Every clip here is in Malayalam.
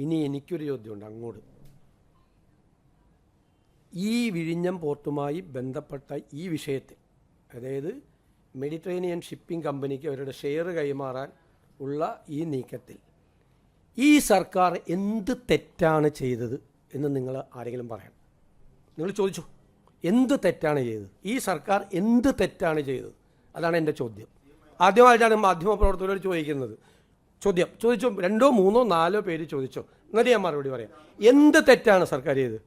ഇനി എനിക്കൊരു ചോദ്യമുണ്ട് അങ്ങോട്ട്. ഈ വിഴിഞ്ഞം പോർട്ടുമായി ബന്ധപ്പെട്ട ഈ വിഷയത്തിൽ, അതായത് മെഡിറ്ററേനിയൻ ഷിപ്പിംഗ് കമ്പനിക്ക് അവരുടെ ഷെയർ കൈമാറാൻ ഉള്ള ഈ നീക്കത്തിൽ ഈ സർക്കാർ എന്ത് തെറ്റാണ് ചെയ്തത് എന്ന് നിങ്ങൾ ആരെങ്കിലും പറയണം. നിങ്ങൾ ചോദിച്ചു, എന്ത് തെറ്റാണ് ചെയ്തത്? ഈ സർക്കാർ എന്ത് തെറ്റാണ് ചെയ്തത്? അതാണ് എൻ്റെ ചോദ്യം. ആദ്യമായിട്ടാണ് മാധ്യമപ്രവർത്തകരോട് ചോദിക്കുന്നത്. ചോദിച്ചോ, 2, 3, 4 പേര് ചോദിച്ചോ, എന്നിട്ട് ഞാൻ മറുപടി പറയാം. എന്ത് തെറ്റാണ് സർക്കാർ ചെയ്തത്?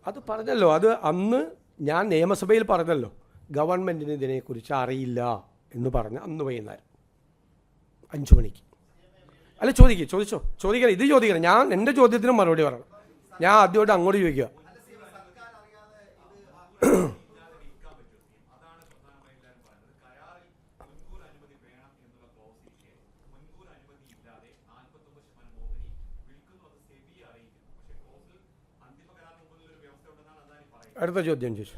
അത് പറഞ്ഞല്ലോ, അത് അന്ന് ഞാൻ നിയമസഭയിൽ പറഞ്ഞല്ലോ, ഗവൺമെൻറ്റിന് ഇതിനെക്കുറിച്ച് അറിയില്ല എന്ന് പറഞ്ഞ അന്ന് വൈകുന്നേരം 5 മണിക്ക്. അല്ല, ചോദിക്കണം, ഇത് ചോദിക്കണം. ഞാൻ എൻ്റെ ചോദ്യത്തിന് മറുപടി പറയണം. ഞാൻ ആദ്യമായിട്ട് അങ്ങോട്ട് ചോദിക്കുക. അടുത്ത ചോദ്യം ചോദിച്ചു.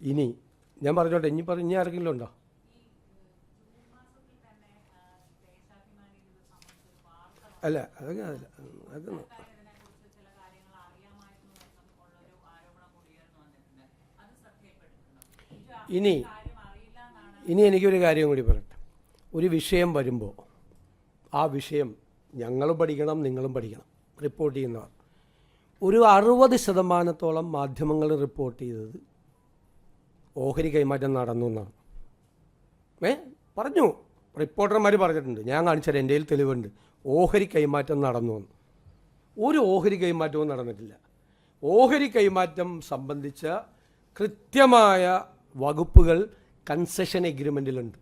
ഇനി ഞാൻ പറഞ്ഞോട്ടെ, ഇനി ആർക്കെങ്കിലും ഉണ്ടോ? അല്ല, അതൊക്കെ ഇനി എനിക്കൊരു കാര്യം കൂടി പറയട്ടെ. ഒരു വിഷയം വരുമ്പോൾ ആ വിഷയം ഞങ്ങളും പഠിക്കണം, നിങ്ങളും പഠിക്കണം. റിപ്പോർട്ട് ചെയ്യുന്നവർ ഒരു 60% മാധ്യമങ്ങൾ റിപ്പോർട്ട് ചെയ്തത് ഓഹരി കൈമാറ്റം നടന്നു എന്നാണ്. പറഞ്ഞു, റിപ്പോർട്ടർമാർ പറഞ്ഞിട്ടുണ്ട്. ഞാൻ കാണിച്ചാൽ എൻ്റെ കയ്യിൽ തെളിവുണ്ട്. ഓഹരി കൈമാറ്റം നടന്നു എന്ന്. ഒരു ഓഹരി കൈമാറ്റവും നടന്നിട്ടില്ല. ഓഹരി കൈമാറ്റം സംബന്ധിച്ച കൃത്യമായ വകുപ്പുകൾ കൺസെഷൻ എഗ്രിമെൻറ്റിലുണ്ട്.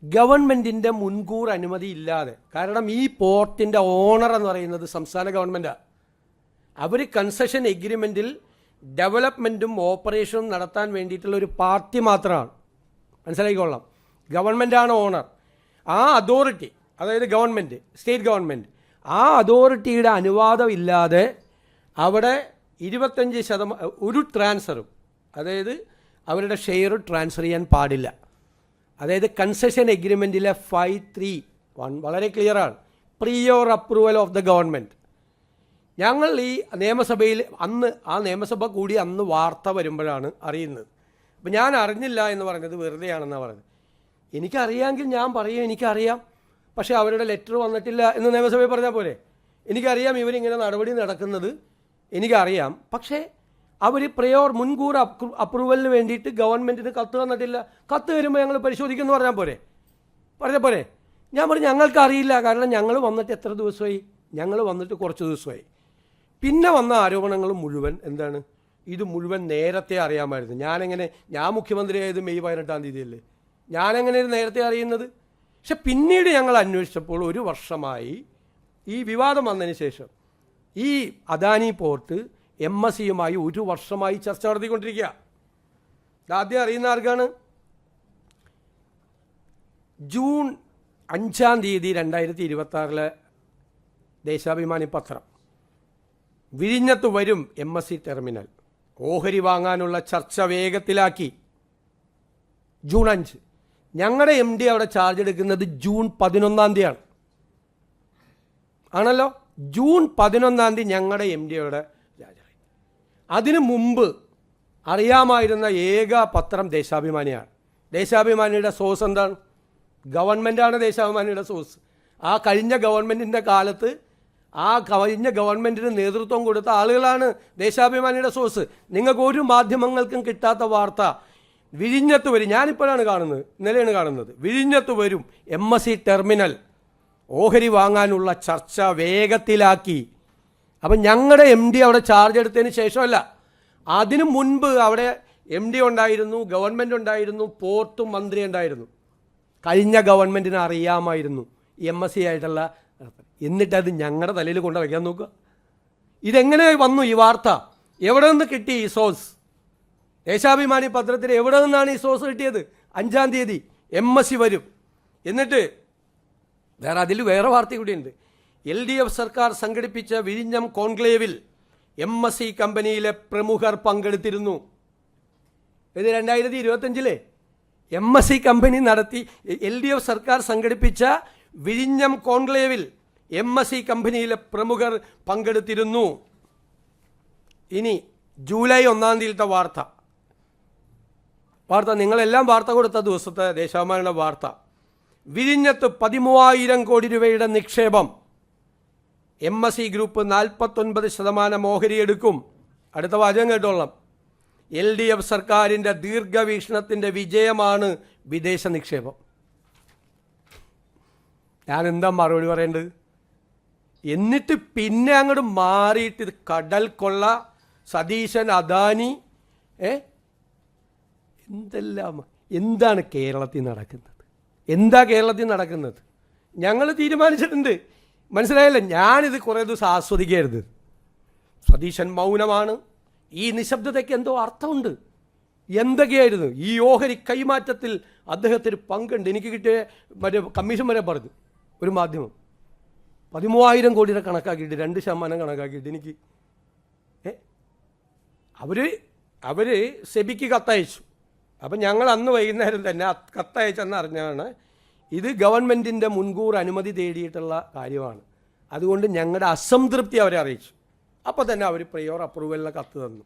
ഗവൺമെൻറ്റിൻ്റെ മുൻകൂർ അനുമതി ഇല്ലാതെ, കാരണം ഈ പോർട്ടിൻ്റെ ഓണർ എന്ന് പറയുന്നത് സംസ്ഥാന ഗവൺമെൻറ്റാണ്. അവർ കൺസെഷൻ എഗ്രിമെൻറ്റിൽ ഡെവലപ്മെൻറ്റും ഓപ്പറേഷനും നടത്താൻ വേണ്ടിയിട്ടുള്ള ഒരു പാർട്ടി മാത്രമാണ്. മനസ്സിലാക്കിക്കൊള്ളാം. ഗവൺമെൻറ്റാണ് ഓണർ. ആ അതോറിറ്റി, അതായത് ഗവൺമെൻറ്, സ്റ്റേറ്റ് ഗവൺമെൻറ്, ആ അതോറിറ്റിയുടെ അനുവാദം ഇല്ലാതെ അവിടെ 25% ഒരു ട്രാൻസ്ഫറും, അതായത് അവരുടെ ഷെയർ ട്രാൻസ്ഫർ ചെയ്യാൻ പാടില്ല. അതായത് കൺസെഷൻ എഗ്രിമെൻറ്റിലെ 5.3.1 വളരെ ക്ലിയറാണ്. Prior approval of the government. ഞങ്ങൾ ഈ നിയമസഭയിൽ ആ നിയമസഭ കൂടി അന്ന് വാർത്ത വരുമ്പോഴാണ് അറിയുന്നത്. അപ്പം ഞാൻ അറിഞ്ഞില്ല എന്ന് പറഞ്ഞത് വെറുതെയാണെന്നാണ് പറഞ്ഞത്. എനിക്കറിയാമെങ്കിൽ ഞാൻ പറയും എനിക്കറിയാം, പക്ഷേ അവരുടെ ലെറ്റർ വന്നിട്ടില്ല എന്ന് നിയമസഭയിൽ പറഞ്ഞാൽ പോരെ. എനിക്കറിയാം ഇവരിങ്ങനെ നടപടി നടക്കുന്നത്, എനിക്കറിയാം. പക്ഷേ അവർ മുൻകൂർ അപ്രൂവലിന് വേണ്ടിയിട്ട് ഗവൺമെൻറ്റിന് കത്ത് തന്നിട്ടില്ല. കത്ത് വരുമ്പോൾ ഞങ്ങൾ പരിശോധിക്കുമെന്ന് പറഞ്ഞാൽ പോരെ. ഞാൻ പറഞ്ഞു ഞങ്ങൾക്കറിയില്ല, കാരണം ഞങ്ങൾ വന്നിട്ട് എത്ര ദിവസമായി? ഞങ്ങൾ വന്നിട്ട് കുറച്ച് ദിവസമായി. പിന്നെ വന്ന ആരോപണങ്ങൾ മുഴുവൻ എന്താണ്? ഇത് മുഴുവൻ നേരത്തെ അറിയാമായിരുന്നു. ഞാൻ മുഖ്യമന്ത്രിയായത് മെയ് 18-ാം തീയതിയല്ലേ. ഞാനെങ്ങനെ നേരത്തെ അറിയുന്നത്? പക്ഷെ പിന്നീട് ഞങ്ങൾ അന്വേഷിച്ചപ്പോൾ 1 വർഷമായി ഈ വിവാദം വന്നതിന് ശേഷം ഈ അദാനി പോർട്ട് MSCയുമായി 1 വർഷമായി ചർച്ച നടത്തിക്കൊണ്ടിരിക്കുക. ആദ്യം അറിയുന്ന ആർക്കാണ്? ജൂൺ 5-ാം തീയതി 2026 ദേശാഭിമാനി പത്രം, വിഴിഞ്ഞത്ത് വരും MSC ടെർമിനൽ, ഓഹരി വാങ്ങാനുള്ള ചർച്ച വേഗത്തിലാക്കി. ജൂൺ 5. ഞങ്ങളുടെ MD അവിടെ ചാർജ് എടുക്കുന്നത് ജൂൺ 11-ാം തീയതിയാണ്. ആണല്ലോ. ജൂൺ 11-ാം തീയതി ഞങ്ങളുടെ MD അവിടെ രാജായി. അതിനു മുമ്പ് അറിയാമായിരുന്ന ഏക പത്രം ദേശാഭിമാനിയാണ്. ദേശാഭിമാനിയുടെ സോഴ്സ് എന്താണ്? ഗവൺമെൻറ്റാണ് ദേശാഭിമാനിയുടെ സോഴ്സ്. ആ കഴിഞ്ഞ ഗവൺമെൻറ്റിൻ്റെ കാലത്ത് കഴിഞ്ഞ ഗവൺമെൻറ്റിന് നേതൃത്വം കൊടുത്ത ആളുകളാണ് ദേശാഭിമാനിയുടെ സോഴ്സ്. നിങ്ങൾക്ക് ഒരു മാധ്യമങ്ങൾക്കും കിട്ടാത്ത വാർത്ത വിഴിഞ്ഞത്ത് വരും. ഞാനിപ്പോഴാണ് കാണുന്നത്, ഇന്നലെയാണ് കാണുന്നത്. വിഴിഞ്ഞത്ത് വരും MSC ടെർമിനൽ, ഓഹരി വാങ്ങാനുള്ള ചർച്ച വേഗത്തിലാക്കി. അപ്പം ഞങ്ങളുടെ MD അവിടെ ചാർജ് എടുത്തതിന് ശേഷമല്ല, അതിനു മുൻപ് അവിടെ MD ഉണ്ടായിരുന്നു, ഗവൺമെൻറ് ഉണ്ടായിരുന്നു, പോർട്ടും മന്ത്രി ഉണ്ടായിരുന്നു. കഴിഞ്ഞ ഗവൺമെൻറ്റിന് അറിയാമായിരുന്നു MSC ആയിട്ടുള്ള. എന്നിട്ടത് ഞങ്ങളുടെ തലയിൽ കൊണ്ട് വയ്ക്കാൻ നോക്കുക. ഇതെങ്ങനെ വന്നു ഈ വാർത്ത? എവിടെ നിന്ന് കിട്ടി ഈ സോഴ്സ്? ദേശാഭിമാനി പത്രത്തിൽ എവിടെ നിന്നാണ് ഈ സോഴ്സ് കിട്ടിയത്? 5-ാം തീയതി MSC വരും. എന്നിട്ട് അതിൽ വേറെ വാർത്ത കൂടിയുണ്ട്. LDF സർക്കാർ സംഘടിപ്പിച്ച വിഴിഞ്ഞം കോൺക്ലേവിൽ MSC കമ്പനിയിലെ പ്രമുഖർ പങ്കെടുത്തിരുന്നു. ഇത് 2025 MSC കമ്പനി നടത്തി LDF സർക്കാർ സംഘടിപ്പിച്ച വിഴിഞ്ഞം കോൺക്ലേവിൽ MSC കമ്പനിയിലെ പ്രമുഖർ പങ്കെടുത്തിരുന്നു. ഇനി ജൂലൈ 1-ാം തീയതിയിലത്തെ വാർത്ത നിങ്ങളെല്ലാം വാർത്ത കൊടുത്ത ദിവസത്തെ ദേശാഭിമാനിയുടെ വാർത്ത. വിഴിഞ്ഞത്ത് 13,000 കോടി രൂപയുടെ നിക്ഷേപം. MSC group 49% ഓഹരിയെടുക്കും. അടുത്ത വാചകം കേട്ടോളാം. LDF സർക്കാരിൻ്റെ ദീർഘവീക്ഷണത്തിൻ്റെ വിജയമാണ് വിദേശ നിക്ഷേപം. ഞാൻ എന്താ മറുപടി പറയേണ്ടത്? എന്നിട്ട് പിന്നെ അങ്ങോട്ട് മാറിയിട്ട് ഇത് കടൽ കൊള്ള, സതീശൻ, അദാനി, എന്താണ് കേരളത്തിൽ നടക്കുന്നത്? കേരളത്തിൽ നടക്കുന്നത്? ഞങ്ങൾ തീരുമാനിച്ചിട്ടുണ്ട്, മനസ്സിലായല്ല. ഞാനിത് കുറേ ദിവസം ആസ്വദിക്കരുത്. സതീശൻ മൗനമാണ്. ഈ നിശബ്ദതയ്ക്ക് എന്തോ അർത്ഥമുണ്ട്. എന്തൊക്കെയായിരുന്നു ഈ ഓഹരി കൈമാറ്റത്തിൽ അദ്ദേഹത്തിന് പങ്കുണ്ട്. എനിക്ക് കിട്ടിയ കമ്മീഷൻ വരെ പറഞ്ഞു ഒരു മാധ്യമം. 13,000 കോടിയുടെ കണക്കാക്കിയിട്ട് 2% കണക്കാക്കിയിട്ട് എനിക്ക് അവർ സെബിക്ക് കത്തയച്ചു. അപ്പം ഞങ്ങൾ അന്ന് വൈകുന്നേരം തന്നെ കത്തയച്ചെന്ന് അറിഞ്ഞാണ് ഇത് ഗവൺമെൻറ്റിൻ്റെ മുൻകൂർ അനുമതി തേടിയിട്ടുള്ള കാര്യമാണ്. അതുകൊണ്ട് ഞങ്ങളുടെ അസംതൃപ്തി അവരെ അറിയിച്ചു. അപ്പോൾ തന്നെ അവർ പ്രിയോർ അപ്രൂവലിന് കത്ത് തന്നു.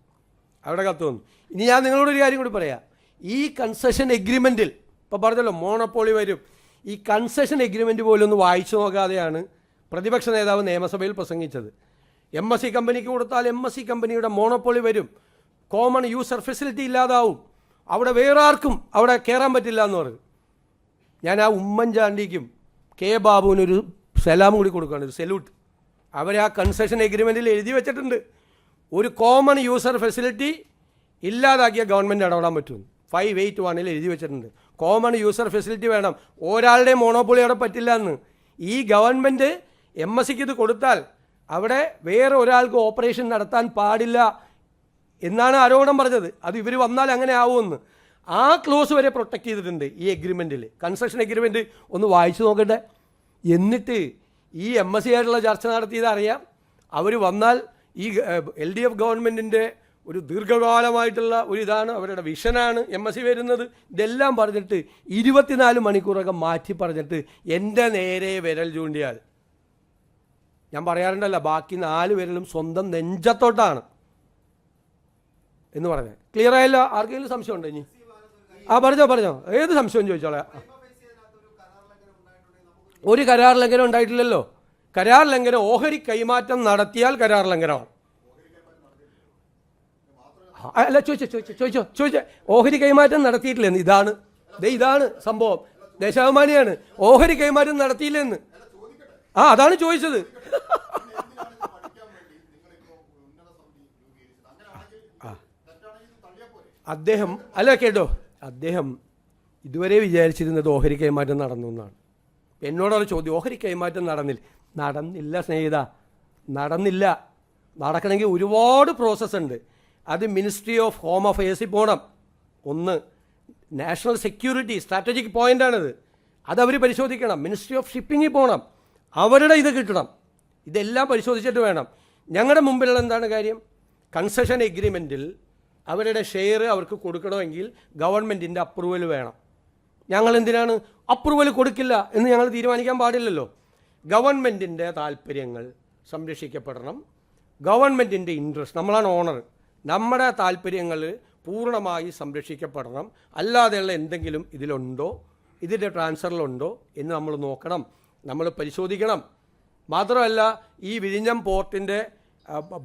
ഇനി ഞാൻ നിങ്ങളോടൊരു കാര്യം കൂടി പറയാം. ഈ കൺസെഷൻ എഗ്രിമെൻറ്റിൽ ഇപ്പോൾ പറഞ്ഞല്ലോ മോണോപ്പോളി വരും. ഈ കൺസെഷൻ എഗ്രിമെൻറ്റ് പോലും ഒന്ന് വായിച്ചു നോക്കാതെയാണ് പ്രതിപക്ഷ നേതാവ് നിയമസഭയിൽ പ്രസംഗിച്ചത്. MSC കമ്പനിക്ക് കൊടുത്താൽ MSC കമ്പനിയുടെ മോണോപ്പോളി വരും, കോമൺ യൂസർ ഫെസിലിറ്റി ഇല്ലാതാവും, അവിടെ വേറെ ആർക്കും അവിടെ കയറാൻ പറ്റില്ല എന്ന് പറയും. ഞാൻ ആ ഉമ്മൻചാണ്ടിക്കും കെ ബാബുവിനൊരു സലാം കൂടി കൊടുക്കുകയാണ്, ഒരു സല്യൂട്ട്. അവർ ആ കൺസെഷൻ എഗ്രിമെൻറ്റിൽ എഴുതി വെച്ചിട്ടുണ്ട്, ഒരു കോമൺ യൂസർ ഫെസിലിറ്റി ഇല്ലാതാക്കിയ ഗവൺമെൻറ് ഇടപെടാൻ പറ്റുമെന്ന്. 581 എഴുതി വെച്ചിട്ടുണ്ട്. കോമൺ യൂസർ ഫെസിലിറ്റി വേണം, ഒരാളുടെയും മോണോപ്പൊളി അവിടെ പറ്റില്ല എന്ന്. ഈ ഗവൺമെൻറ് MSCക്ക് ഇത് കൊടുത്താൽ അവിടെ വേറെ ഒരാൾക്ക് ഓപ്പറേഷൻ നടത്താൻ പാടില്ല എന്നാണ് ആരോപണം പറഞ്ഞത്. അത് ഇവർ വന്നാൽ അങ്ങനെ ആവുമെന്ന്. ആ ക്ലോസ് വരെ പ്രൊട്ടക്റ്റ് ചെയ്തിട്ടുണ്ട് ഈ എഗ്രിമെൻറ്റിൽ. കൺസ്ട്രക്ഷൻ എഗ്രിമെൻറ്റ് ഒന്ന് വായിച്ചു നോക്കട്ടെ. എന്നിട്ട് ഈ MSC ആയിട്ടുള്ള ചർച്ച നടത്തിയത് അറിയാം. അവർ വന്നാൽ ഈ LDF ഗവൺമെൻറ്റിൻ്റെ ഒരു ദീർഘകാലമായിട്ടുള്ള ഒരു ഇതാണ്, അവരുടെ വിഷനാണ് MSC വരുന്നത്. ഇതെല്ലാം പറഞ്ഞിട്ട് 24 മണിക്കൂറൊക്കെ മാറ്റി പറഞ്ഞിട്ട് എൻ്റെ നേരെ വിരൽ ചൂണ്ടിയാൽ, ഞാൻ പറയാറുണ്ടല്ല, ബാക്കി 4 വിരലും സ്വന്തം നെഞ്ചത്തോട്ടാണ് എന്ന് പറഞ്ഞത്. ക്ലിയർ ആയല്ലോ? ആർക്കെങ്കിലും സംശയം ഉണ്ടോ? ഇനി പറഞ്ഞോ, ഏത് സംശയം ചോദിച്ചോളാം. ഒരു കരാർ ലംഘനം ഉണ്ടായിട്ടില്ലല്ലോ. കരാർ ലംഘനം ഓഹരി കൈമാറ്റം നടത്തിയാൽ കരാർ ലംഘനമാണ്. അല്ല, ചോദിച്ചോ. ഓഹരി കൈമാറ്റം നടത്തിയിട്ടില്ലെന്ന്. ഇതാണ് സംഭവം. ദേശാഭിമാനിയാണ്. ഓഹരി കൈമാറ്റം നടത്തിയില്ലെന്ന്. അതാണ് ചോദിച്ചത്. അദ്ദേഹം ഇതുവരെ വിചാരിച്ചിരുന്നത് ഓഹരി കൈമാറ്റം നടന്നു എന്നാണ്. എന്നോടുള്ള ചോദ്യം, ഓഹരി കൈമാറ്റം നടന്നില്ല സ്നേഹിത, നടന്നില്ല. നടക്കണമെങ്കിൽ ഒരുപാട് പ്രോസസ്സ് ഉണ്ട്. അത് മിനിസ്ട്രി ഓഫ് ഹോം അഫയേഴ്സിൽ പോകണം. ഒന്ന്, നാഷണൽ സെക്യൂരിറ്റി സ്ട്രാറ്റജിക് പോയിൻ്റാണിത്, അതവർ പരിശോധിക്കണം. മിനിസ്ട്രി ഓഫ് ഷിപ്പിങ്ങിൽ പോകണം, അവരുടെ ഇത് കിട്ടണം. ഇതെല്ലാം പരിശോധിച്ചിട്ട് വേണം. ഞങ്ങളുടെ മുമ്പിലുള്ള എന്താണ് കാര്യം? കൺസെഷൻ എഗ്രിമെൻറ്റിൽ അവരുടെ ഷെയർ അവർക്ക് കൊടുക്കണമെങ്കിൽ ഗവൺമെൻറ്റിൻ്റെ അപ്രൂവൽ വേണം. ഞങ്ങൾ എന്തിനാണ് അപ്രൂവൽ കൊടുക്കില്ല എന്ന് ഞങ്ങൾ തീരുമാനിക്കാൻ പാടില്ലല്ലോ. ഗവൺമെൻറ്റിൻ്റെ താല്പര്യങ്ങൾ സംരക്ഷിക്കപ്പെടണം. ഗവൺമെൻറ്റിൻ്റെ ഇൻട്രസ്റ്റ്, നമ്മളാണ് ഓണർ, നമ്മുടെ താല്പര്യങ്ങൾ പൂർണ്ണമായി സംരക്ഷിക്കപ്പെടണം. അല്ലാതെയുള്ള എന്തെങ്കിലും ഇതിലുണ്ടോ, ഇതിൻ്റെ ട്രാൻസ്ഫറിലുണ്ടോ എന്ന് നമ്മൾ നോക്കണം, നമ്മൾ പരിശോധിക്കണം. മാത്രമല്ല, ഈ വിഴിഞ്ഞം പോർട്ടിൻ്റെ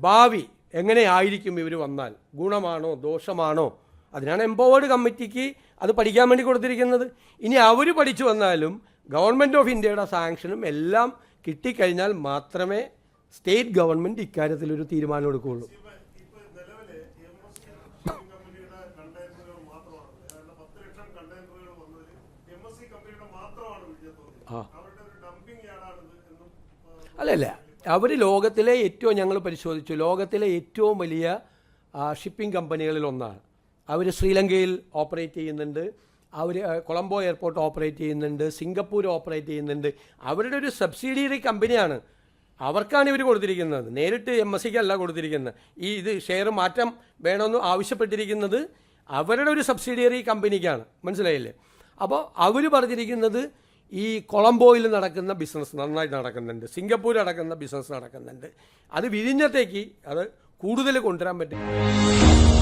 ഭാവി എങ്ങനെയായിരിക്കും ഇവർ വന്നാൽ, ഗുണമാണോ ദോഷമാണോ, അതിനാണ് എംപവേർഡ് കമ്മിറ്റിക്ക് അത് പഠിക്കാൻ വേണ്ടി കൊടുത്തിരിക്കുന്നത്. ഇനി അവർ പഠിച്ചു വന്നാലും ഗവൺമെൻറ് ഓഫ് ഇന്ത്യയുടെ സാങ്ഷനും എല്ലാം കിട്ടിക്കഴിഞ്ഞാൽ മാത്രമേ സ്റ്റേറ്റ് ഗവൺമെൻറ് ഇക്കാര്യത്തിലൊരു തീരുമാനം എടുക്കുകയുള്ളൂ. അല്ല, അവർ ലോകത്തിലെ ഏറ്റവും, ഞങ്ങൾ പരിശോധിച്ചു, ലോകത്തിലെ ഏറ്റവും വലിയ ഷിപ്പിംഗ് കമ്പനികളിലൊന്നാണ്. അവർ ശ്രീലങ്കയിൽ ഓപ്പറേറ്റ് ചെയ്യുന്നുണ്ട്, അവർ കൊളംബോ എയർപോർട്ട് ഓപ്പറേറ്റ് ചെയ്യുന്നുണ്ട്, സിംഗപ്പൂർ ഓപ്പറേറ്റ് ചെയ്യുന്നുണ്ട്. അവരുടെ ഒരു സബ്സിഡിയറി കമ്പനിയാണ്. അവർക്കാണ് ഇവർ കൊടുത്തിരിക്കുന്നത്, നേരിട്ട് MSCക്ക് അല്ല കൊടുത്തിരിക്കുന്നത്. ഇത് ഷെയർ മാറ്റം വേണമെന്ന് ആവശ്യപ്പെട്ടിരിക്കുന്നത് അവരുടെ ഒരു സബ്സിഡിയറി കമ്പനിക്കാണ്, മനസ്സിലായില്ലേ? അപ്പോൾ അവർ പറഞ്ഞിരിക്കുന്നത് ഈ കൊളംബോയിൽ നടക്കുന്ന ബിസിനസ് നന്നായിട്ട് നടക്കുന്നുണ്ട്, സിംഗപ്പൂർ നടക്കുന്ന ബിസിനസ് നടക്കുന്നുണ്ട്, അത് വിഴിഞ്ഞത്തേക്ക് അത് കൂടുതൽ കൊണ്ടുവരാൻ പറ്റും.